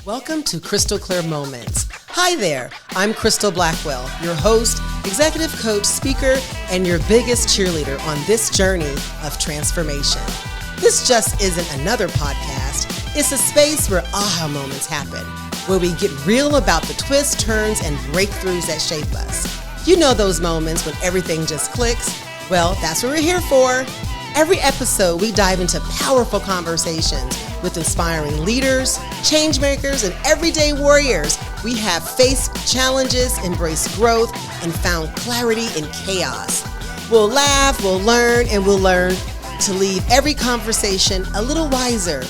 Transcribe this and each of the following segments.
Welcome to Crystal Clear Moments. Hi there, I'm Crystal Blackwell, your host, executive coach, speaker, and your biggest cheerleader on this journey of transformation. This just isn't another podcast. It's a space where aha moments happen, where we get real about the twists, turns, and breakthroughs that shape us. You know those moments when everything just clicks? Well, that's what we're here for. Every episode, we dive into powerful conversations with inspiring leaders, change makers, and everyday warriors. We have faced challenges, embraced growth, and found clarity in chaos. We'll laugh, we'll learn, and we'll learn to leave every conversation a little wiser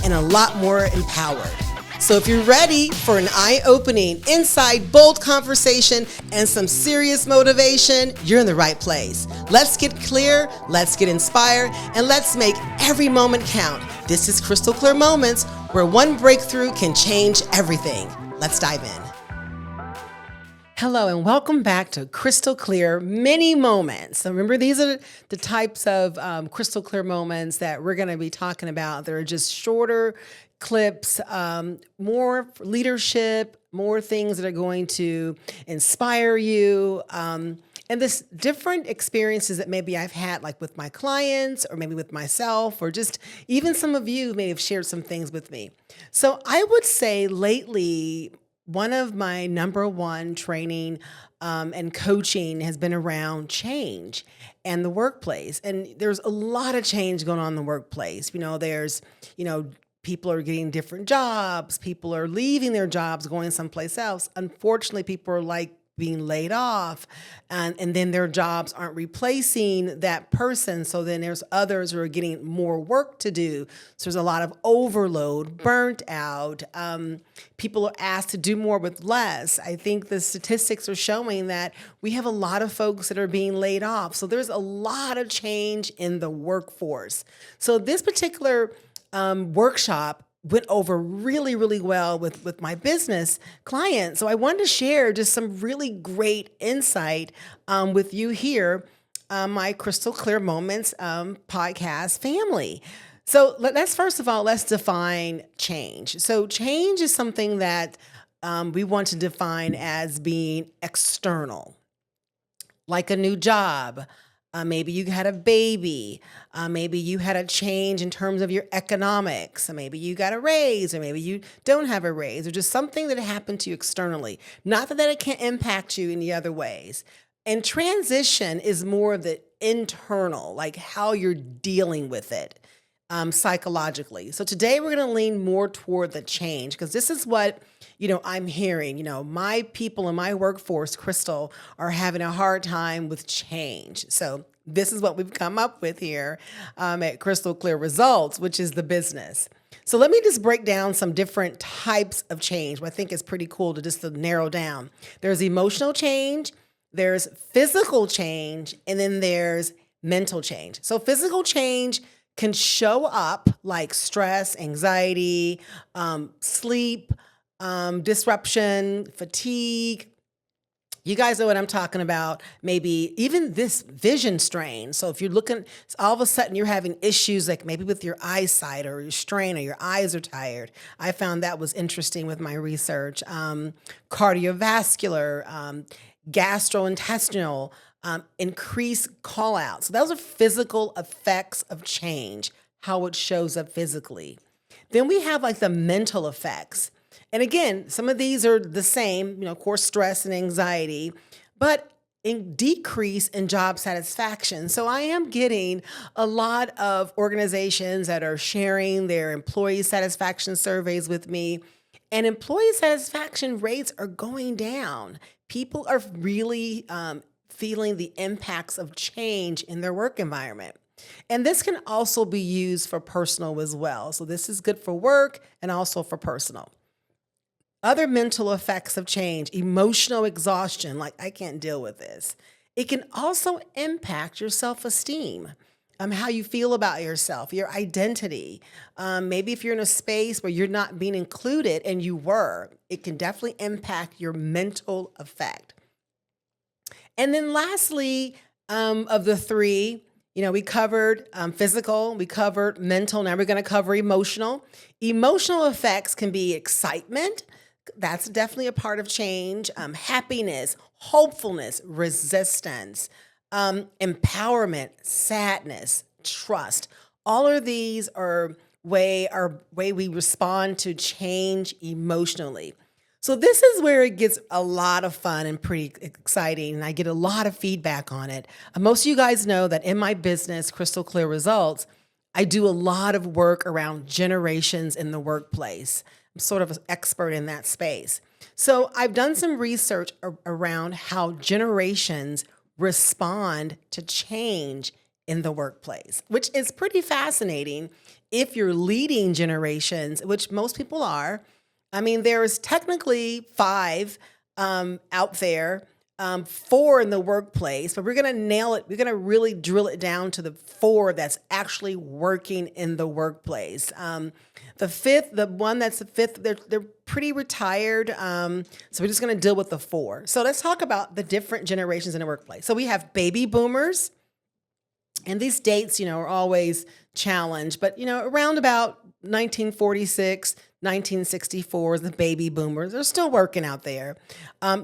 and a lot more empowered. So if you're ready for an eye-opening, inside, bold conversation and some serious motivation, you're in the right place. Let's get clear, let's get inspired, and let's make every moment count. This is Crystal Clear Moments, where one breakthrough can change everything. Let's dive in. Hello, and welcome back to Crystal Clear Mini Moments. So remember, these are the types of crystal clear moments that we're going to be talking about. They're just shorter clips, more leadership, more things that are going to inspire you, and this different experiences that maybe I've had, like with my clients or maybe with myself, or just even some of you may have shared some things with me. So I would say lately, one of my number one training and coaching has been around change and the workplace. And there's a lot of change going on in the workplace. People are getting different jobs. People are leaving their jobs, going someplace else. Unfortunately, people are like being laid off, and then their jobs aren't replacing that person. So then there's others who are getting more work to do. So there's a lot of overload, burnt out. People are asked to do more with less. I think the statistics are showing that we have a lot of folks that are being laid off. So there's a lot of change in the workforce. So this particular workshop went over really, really well with my business clients. So I wanted to share just some really great insight with you here, my Crystal Clear Moments podcast family. So let's define change. So change is something that we want to define as being external, like a new job. Maybe you had a baby. Maybe you had a change in terms of your economics. Maybe you got a raise, or maybe you don't have a raise, or just something that happened to you externally. Not that it can't impact you in the other ways. And transition is more of the internal, like how you're dealing with it psychologically. So today we're going to lean more toward the change, because this is what I'm hearing. My people in my workforce, Crystal, are having a hard time with change. So this is what we've come up with here at Crystal Clear Results, which is the business. So let me just break down some different types of change, what I think is pretty cool to narrow down. There's emotional change, there's physical change, and then there's mental change. So physical change can show up like stress, anxiety, sleep, disruption, fatigue. You guys know what I'm talking about. Maybe even this vision strain. So if you're looking, all of a sudden you're having issues like maybe with your eyesight or your strain, or your eyes are tired. I found that was interesting with my research. Cardiovascular, gastrointestinal, increased call out. So those are physical effects of change, how it shows up physically. Then we have like the mental effects. And again, some of these are the same, of course, stress and anxiety, but in decrease in job satisfaction. So I am getting a lot of organizations that are sharing their employee satisfaction surveys with me, and employee satisfaction rates are going down. People are really feeling the impacts of change in their work environment. And this can also be used for personal as well. So this is good for work and also for personal. Other mental effects of change, emotional exhaustion, like I can't deal with this. It can also impact your self-esteem, how you feel about yourself, your identity. Maybe if you're in a space where you're not being included and you were, it can definitely impact your mental effect. And then lastly, of the three, We covered physical, we covered mental, now we're going to cover emotional. Emotional effects can be excitement. That's definitely a part of change. Happiness, hopefulness, resistance, empowerment, sadness, trust. All of these are way we respond to change emotionally. So this is where it gets a lot of fun and pretty exciting, and I get a lot of feedback on it. Most of you guys know that in my business, Crystal Clear Results, I do a lot of work around generations in the workplace. I'm sort of an expert in that space. So I've done some research around how generations respond to change in the workplace, which is pretty fascinating if you're leading generations, which most people are. I mean, there's technically five out there, four in the workplace, but we're going to nail it. We're going to really drill it down to the four that's actually working in the workplace. The fifth, the one that's the fifth, they're pretty retired. So we're just going to deal with the four. So let's talk about the different generations in the workplace. So we have baby boomers. And these dates, are always challenged, but, around about 1946, 1964 is the baby boomers. They're still working out there.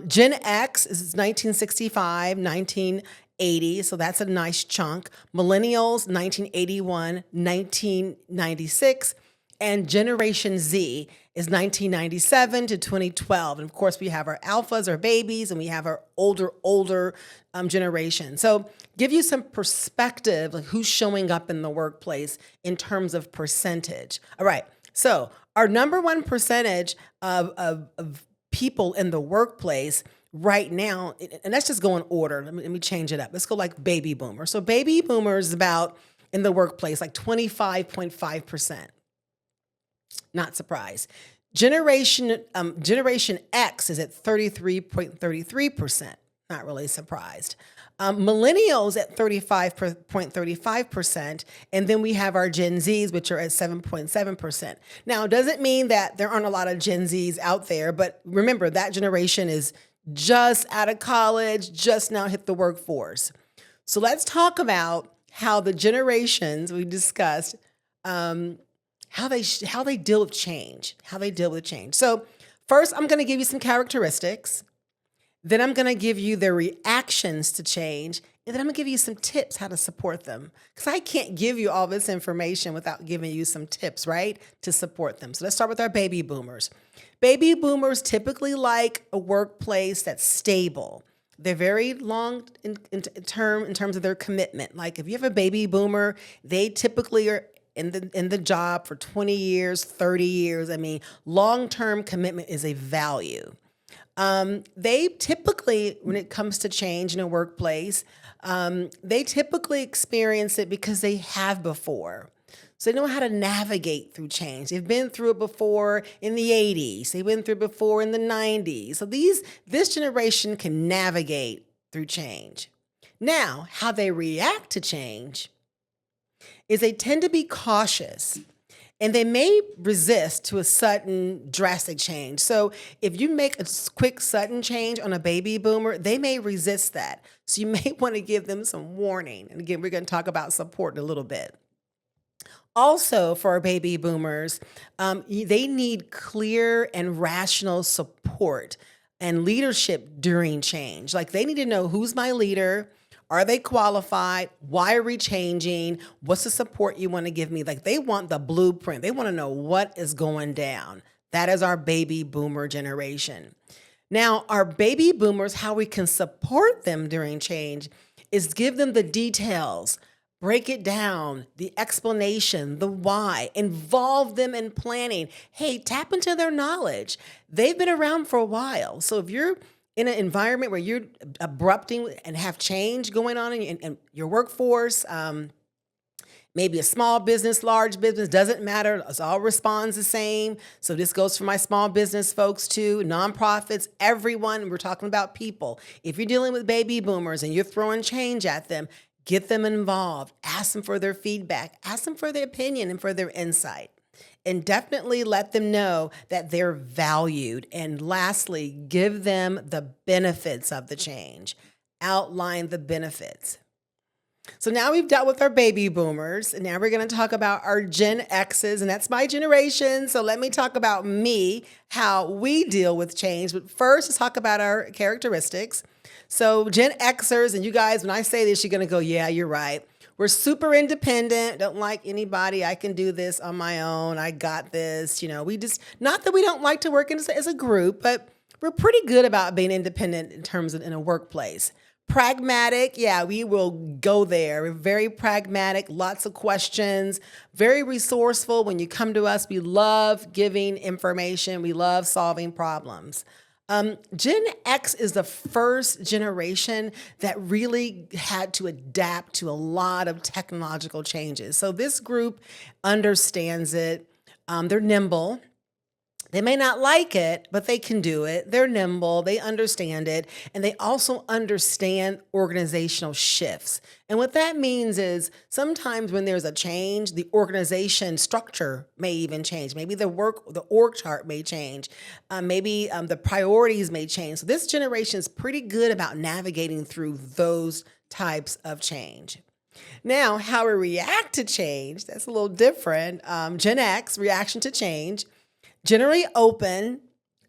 Gen X is 1965, 1980, so that's a nice chunk. Millennials, 1981, 1996. And Generation Z is 1997 to 2012. And of course, we have our alphas, our babies, and we have our older generation. So give you some perspective of who's showing up in the workplace in terms of percentage. All right. So our number one percentage of people in the workplace right now, and let's just go in order. Let me change it up. Let's go like baby boomers. So baby boomers is about in the workplace, like 25.5%. Not surprised. Generation X is at 33.33%. Not really surprised. Millennials at 35.35%. And then we have our Gen Zs, which are at 7.7%. Now, doesn't mean that there aren't a lot of Gen Zs out there, but remember that generation is just out of college, just now hit the workforce. So let's talk about how the generations we discussed, how they deal with change, So first, I'm going to give you some characteristics. Then I'm going to give you their reactions to change. And then I'm going to give you some tips how to support them. Because I can't give you all this information without giving you some tips, right, to support them. So let's start with our baby boomers. Baby boomers typically like a workplace that's stable. They're very long in terms of their commitment. Like if you have a baby boomer, they typically are in the job for 20 years, 30 years. I mean, long-term commitment is a value. They typically, when it comes to change in a workplace, they typically experience it because they have before. So they know how to navigate through change. They've been through it before in the 80s. They've been through it before in the 90s. So this generation can navigate through change. Now, how they react to change is they tend to be cautious. And they may resist to a sudden drastic change. So if you make a quick sudden change on a baby boomer, they may resist that. So you may want to give them some warning. And again, we're going to talk about support in a little bit. Also, for our baby boomers, they need clear and rational support and leadership during change. Like they need to know who's my leader. Are they qualified? Why are we changing? What's the support you want to give me? Like they want the blueprint. They want to know what is going down. That is our baby boomer generation. Now, our baby boomers, how we can support them during change is give them the details, break it down, the explanation, the why, involve them in planning. Hey, tap into their knowledge. They've been around for a while. So if you're in an environment where you're abrupting and have change going on in your workforce, maybe a small business, large business, doesn't matter. It all responds the same. So this goes for my small business folks too, nonprofits, everyone. We're talking about people. If you're dealing with baby boomers and you're throwing change at them, get them involved. Ask them for their feedback. Ask them for their opinion and for their insight. And definitely let them know that they're valued. And lastly, give them the benefits of the change. Outline the benefits. So now we've dealt with our baby boomers, and now we're going to talk about our Gen X's, and that's my generation. So let me talk about me, how we deal with change. But first, let's talk about our characteristics. So Gen Xers, and you guys, when I say this, you're going to go, yeah, you're right. We're super independent, don't like anybody. I can do this on my own. I got this. We just, not that we don't like to work as a group, but we're pretty good about being independent in terms of in a workplace. Pragmatic, yeah, we will go there. We're very pragmatic, lots of questions, very resourceful. When you come to us, we love giving information. We love solving problems. Gen X is the first generation that really had to adapt to a lot of technological changes. So this group understands it. They're nimble. They may not like it, but they can do it. They're nimble, they understand it, and they also understand organizational shifts. And what that means is sometimes when there's a change, the organization structure may even change. Maybe the org chart may change. Maybe the priorities may change. So this generation is pretty good about navigating through those types of change. Now, how we react to change, that's a little different. Gen X, reaction to change. Generally open,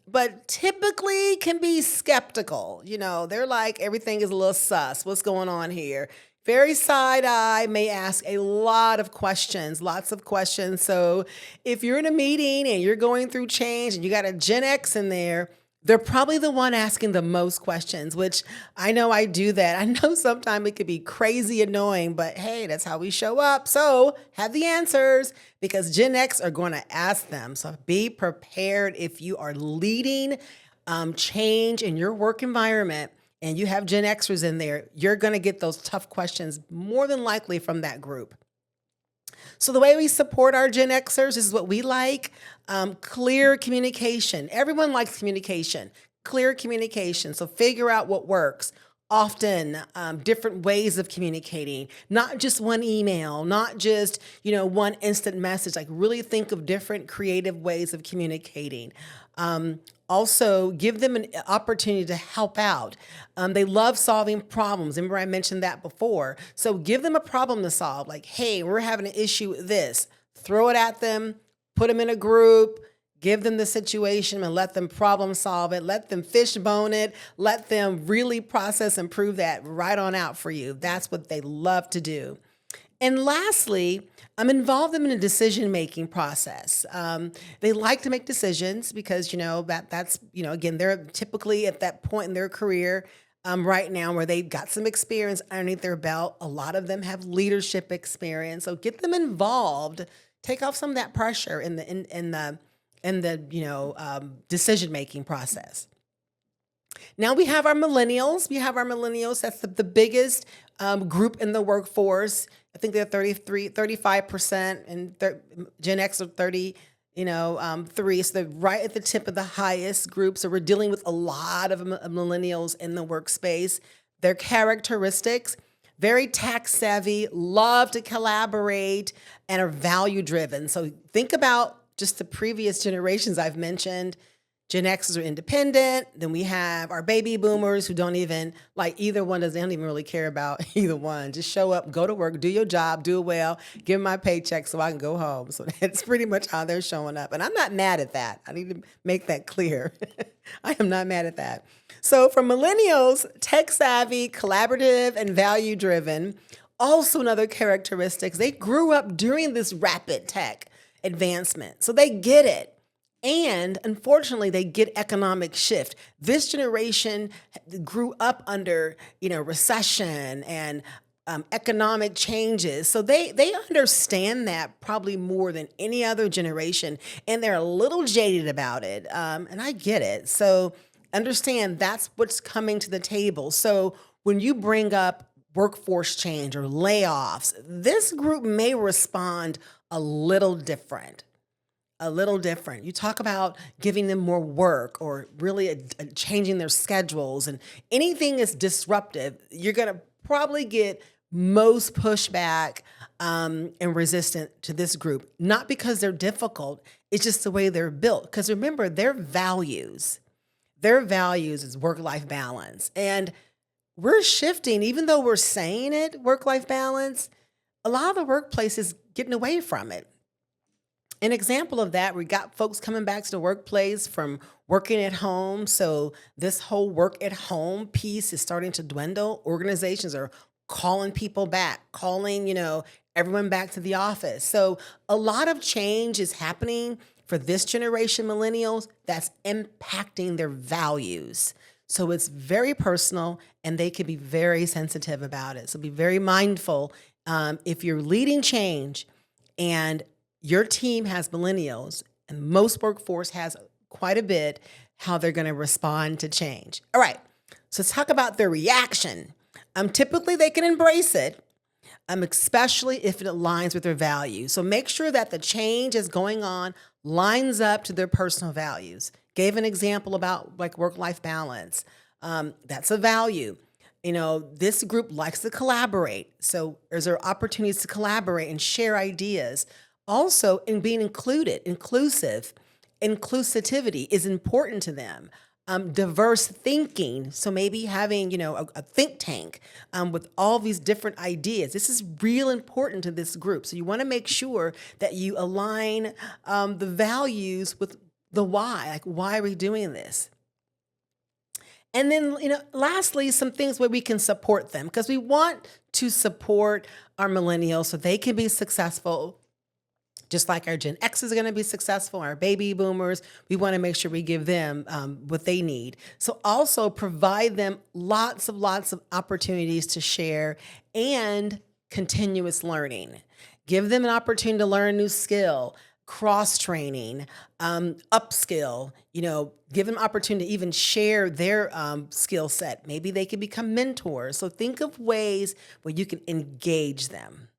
but typically can be skeptical. They're like, everything is a little sus. What's going on here? Very side eye, may ask a lot of questions, lots of questions. So if you're in a meeting and you're going through change and you got a Gen X in there, they're probably the one asking the most questions, which I know I do that. I know sometimes it could be crazy annoying, but hey, that's how we show up. So have the answers because Gen X are going to ask them. So be prepared if you are leading change in your work environment and you have Gen Xers in there, you're going to get those tough questions more than likely from that group. So the way we support our Gen Xers is what we like. Clear communication. Everyone likes communication. Clear communication. So figure out what works. Often different ways of communicating, not just one email, not just, one instant message, like really think of different creative ways of communicating. Also, give them an opportunity to help out. They love solving problems. Remember, I mentioned that before. So give them a problem to solve. Like, hey, we're having an issue with this. Throw it at them, put them in a group, give them the situation and let them problem solve it. Let them fishbone it. Let them really process and prove that right on out for you. That's what they love to do. And lastly, involve them in a decision-making process. They like to make decisions because, that's, again, they're typically at that point in their career right now where they've got some experience underneath their belt. A lot of them have leadership experience. So get them involved. Take off some of that pressure in the decision-making process. Now we have our millennials. That's the biggest group in the workforce. I think they're 35%, and Gen X are 3. So they're right at the tip of the highest group. So we're dealing with a lot of millennials in the workspace. Their characteristics, very tech savvy, love to collaborate, and are value driven. So think about just the previous generations I've mentioned. Gen Xers are independent. Then we have our baby boomers who don't even like either one. They don't even really care about either one. Just show up, go to work, do your job, do it well, give them my paycheck so I can go home. So that's pretty much how they're showing up. And I'm not mad at that. I need to make that clear. I am not mad at that. So for millennials, tech savvy, collaborative, and value driven. Also another characteristics, they grew up during this rapid tech advancement. So they get it. And unfortunately, they get economic shift. This generation grew up under, recession and economic changes. So they understand that probably more than any other generation. And they're a little jaded about it. And I get it. So understand that's what's coming to the table. So when you bring up workforce change or layoffs, this group may respond a little different. You talk about giving them more work or really changing their schedules, and anything that's disruptive, you're going to probably get most pushback and resistant to this group. Not because they're difficult, it's just the way they're built. Because remember, their values is work-life balance. And we're shifting, even though we're saying it, work-life balance, a lot of the workplace is getting away from it. An example of that, we got folks coming back to the workplace from working at home. So this whole work at home piece is starting to dwindle. Organizations are calling people back, calling, everyone back to the office. So a lot of change is happening for this generation, millennials, that's impacting their values. So it's very personal and they can be very sensitive about it. So be very mindful if you're leading change and your team has millennials, and most workforce has quite a bit, how they're going to respond to change. All right, so let's talk about their reaction. Typically, they can embrace it, especially if it aligns with their values. So make sure that the change is going on lines up to their personal values. Gave an example about like work-life balance. That's a value. This group likes to collaborate. So there's opportunities to collaborate and share ideas. Also, in being inclusive, inclusivity is important to them. Diverse thinking, so maybe having a think tank with all these different ideas. This is real important to this group. So you want to make sure that you align the values with the why. Like, why are we doing this? And then, lastly, some things where we can support them because we want to support our millennials so they can be successful. Just like our Gen X is going to be successful, our baby boomers, we want to make sure we give them what they need. So also provide them lots of opportunities to share and continuous learning. Give them an opportunity to learn a new skill, cross-training, upskill, give them opportunity to even share their skill set. Maybe they can become mentors. So think of ways where you can engage them.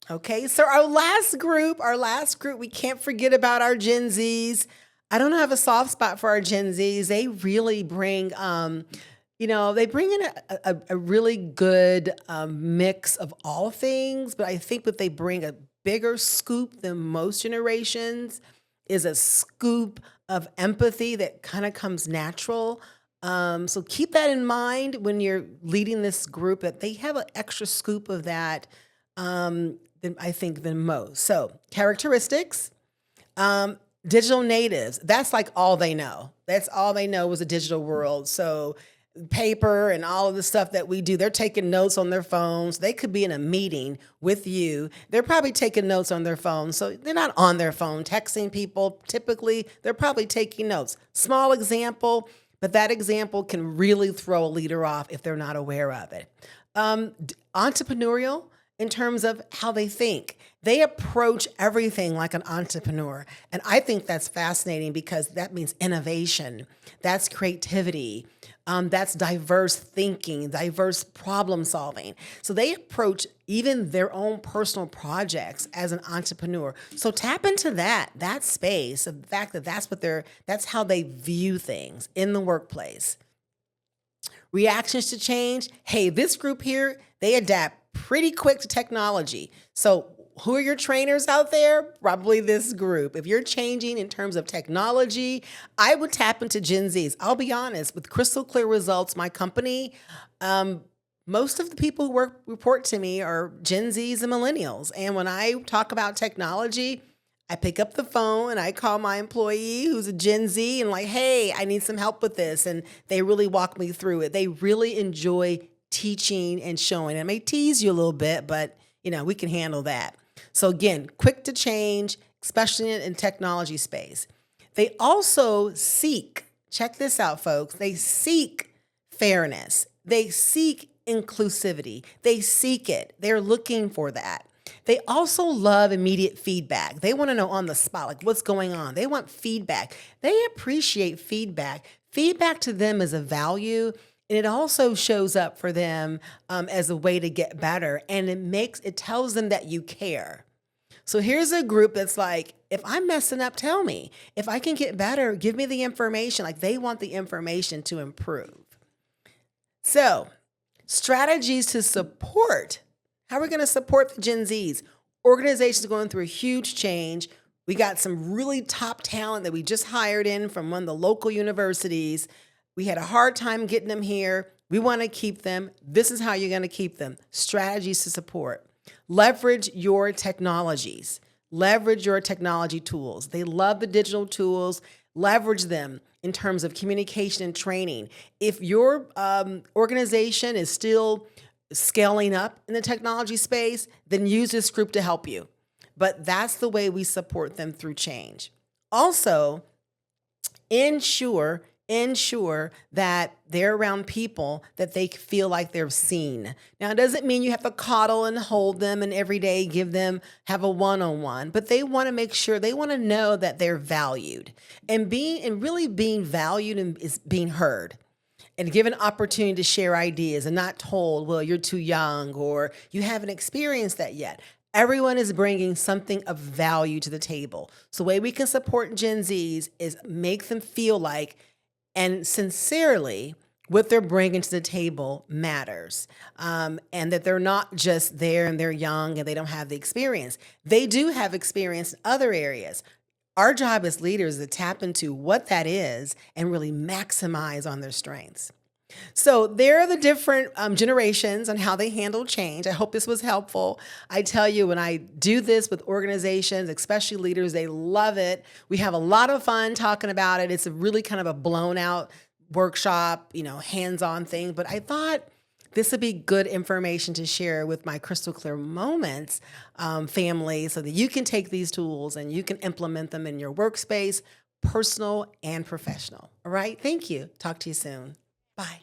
Okay, so our last group, we can't forget about our Gen Zs. I don't have a soft spot for our Gen Zs. They really bring, they bring in a really good mix of all things, but I think that they bring a bigger scoop than most generations is a scoop of empathy that kind of comes natural. So keep that in mind when you're leading this group, that they have an extra scoop of that than most. So characteristics, digital natives, that's like all they know. That's all they know is a digital world. So paper and all of the stuff that we do, they're taking notes on their phones. They could be in a meeting with you. They're probably taking notes on their phone. So they're not on their phone texting people. Typically, they're probably taking notes. Small example, but that example can really throw a leader off if they're not aware of it. Entrepreneurial, in terms of how they think. They approach everything like an entrepreneur. And I think that's fascinating because that means innovation. That's creativity. That's diverse thinking, diverse problem solving. So they approach even their own personal projects as an entrepreneur. So tap into that space, the fact that that's how they view things in the workplace. Reactions to change. Hey, this group here, they adapt pretty quick to technology. So who are your trainers out there? Probably this group. If you're changing in terms of technology, I would tap into Gen Zs. I'll be honest, with Crystal Clear Results, my company, most of the people who report to me are Gen Zs and millennials. And when I talk about technology, I pick up the phone and I call my employee who's a Gen Z and like, hey, I need some help with this. And they really walk me through it. They really enjoy teaching and showing. It may tease you a little bit, but we can handle that. So again, quick to change, especially in technology space. They also seek, check this out, folks, they seek fairness. They seek inclusivity. They seek it. They're looking for that. They also love immediate feedback. They want to know on the spot, like what's going on. They want feedback. They appreciate feedback. Feedback to them is a value. And it also shows up for them as a way to get better. And it tells them that you care. So here's a group that's like, if I'm messing up, tell me. If I can get better, give me the information. Like they want the information to improve. So strategies to support. How are we going to support the Gen Zs? Organizations going through a huge change. We got some really top talent that we just hired in from one of the local universities. We had a hard time getting them here. We want to keep them. This is how you're going to keep them. Strategies to support. Leverage your technologies. Leverage your technology tools. They love the digital tools. Leverage them in terms of communication and training. If your organization is still scaling up in the technology space, then use this group to help you. But that's the way we support them through change. Also, ensure that they're around people that they feel like they're seen. Now, it doesn't mean you have to coddle and hold them and every day have a one-on-one, but they want to make sure, they want to know that they're valued. And really being valued is being heard and given opportunity to share ideas and not told, well, you're too young or you haven't experienced that yet. Everyone is bringing something of value to the table. So the way we can support Gen Zs is make them feel like and sincerely what they're bringing to the table matters, and that they're not just there and they're young and they don't have the experience. They do have experience in other areas. Our job as leaders is to tap into what that is and really maximize on their strengths. So there are the different generations on how they handle change. I hope this was helpful. I tell you, when I do this with organizations, especially leaders, they love it. We have a lot of fun talking about it. It's a really kind of a blown out workshop, hands-on thing. But I thought this would be good information to share with my Crystal Clear Moments family so that you can take these tools and you can implement them in your workspace, personal and professional. All right. Thank you. Talk to you soon. Bye.